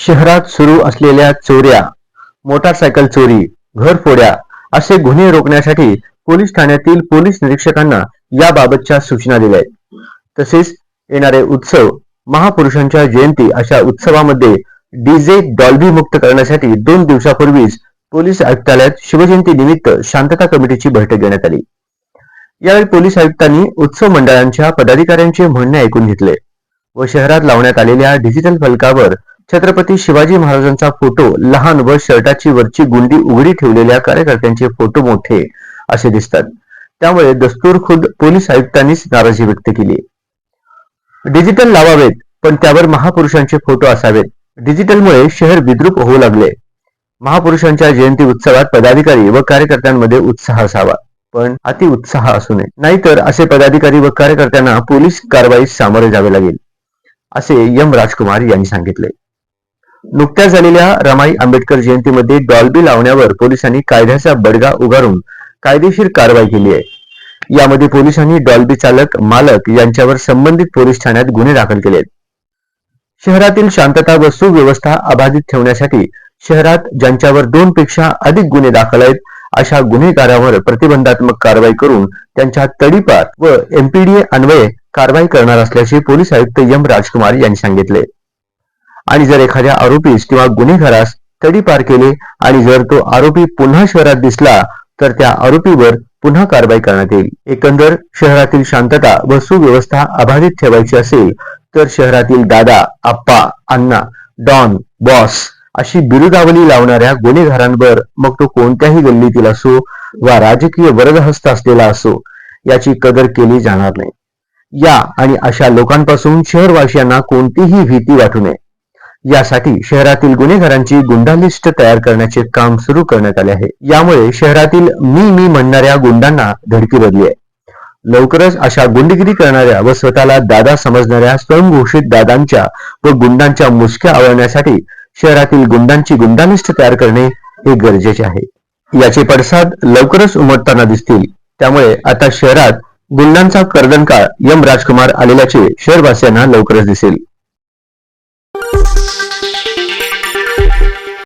शहरात सुरू असलेल्या चोऱ्या, मोटारसायकल चोरी, घरफोड्या असे गुन्हे रोखण्यासाठी पोलीस ठाण्यातील पोलीस निरीक्षकांना याबाबतच्या सूचना दिल्या आहेत. तसेच येणारे उत्सव, महापुरुषांच्या जयंती अशा उत्सवामध्ये डीजे डॉल्बी मुक्त करण्यासाठी 2 दिवसापूर्वीच पोलीस आयुक्तालयात शिवजयंती निमित्त शांतता कमिटीची बैठक घेण्यात आली. यावेळी पोलीस आयुक्तांनी उत्सव मंडळांच्या पदाधिकाऱ्यांचे म्हणणे ऐकून घेतले व शहरात लावण्यात आलेल्या डिजिटल फलकावर छत्रपती शिवाजी महाराजांचा फोटो लहान व शर्टाची वरची गुंडी उघडी ठेवलेल्या कार्यकर्त्यांचे फोटो मोठे असे दिसतात. त्यामुळे दस्तूरखुद्द पोलीस आयुक्तांनीच नाराजी व्यक्त केली. डिजिटल लावावेत, पण त्यावर महापुरुषांचे फोटो असावेत. डिजिटलमुळे शहर विद्रूप होऊ लागले. महापुरुषांच्या जयंती उत्सवात पदाधिकारी व कार्यकर्त्यांमध्ये उत्साह असावा, पण अति उत्साह असू नये. नाहीतर असे पदाधिकारी व कार्यकर्त्यांना पोलीस कारवाईस सामोरे जावे लागेल, असे एम राजकुमार यांनी सांगितले. नुकत्याच झालेल्या रमाई आंबेडकर जयंतीमध्ये डॉल्बी लावण्यावर पोलिसांनी कायद्याचा बडगा उगारून कायदेशीर कारवाई केली आहे. यामध्ये पोलिसांनी डॉल्बी चालक मालक यांच्यावर संबंधित पोलीस ठाण्यात गुन्हे दाखल केले आहेत. शहरातील शांतता व सुव्यवस्था अबाधित ठेवण्यासाठी शहरात ज्यांच्यावर 2 पेक्षा अधिक गुन्हे दाखल आहेत अशा गुन्हेगारांवर प्रतिबंधात्मक कारवाई करून त्यांच्या तडीपार व एमपीडीए अन्वये कारवाई करणार असल्याचे पोलीस आयुक्त एम राजकुमार यांनी सांगितले. आणि जर एखाद्या आरोपीस किंवा गुन्हेगारास तडीपार केले आणि जर तो आरोपी पुन्हा शहरात दिसला तर त्या आरोपीवर पुन्हा कारवाई करण्यात येईल. एकंदर शहरातील शांतता व सुव्यवस्था अबाधित ठेवायची असेल तर शहरातील दादा, आप्पा, अण्णा, डॉन, बॉस अशी बिरुदावली लावणाऱ्या गुन्हेगारांवर, मग तो कोणत्याही गल्लीतील असो वा राजकीय वरदहस्त असलेला असो, याची कदर केली जाणार नाही. या आणि अशा लोकांपासून शहरवासियांना कोणतीही भीती वाटू नये यासाठी शहरातील गुन्हेगारांची गुंडा लिस्ट तयार करण्याचे काम सुरू करण्यात आले आहे. यामुळे शहरातील मी म्हणणाऱ्या गुंडांना धडकी बसली आहे. लवकरच अशा गुंडगिरी करणाऱ्या व स्वतःला दादा समजणाऱ्या स्वयंघोषित दादांच्या व गुंडांच्या मुसक्या आवळण्यासाठी शहरातील गुंडांची गुंडा लिस्ट तयार करणे हे गरजेचे आहे. याचे पडसाद लवकरच उमटताना दिसतील. त्यामुळे आता शहरात गुंडांचा कर्दनकाळ एम राजकुमार आलेल्याचे शहरवासियांना लवकरच दिसेल.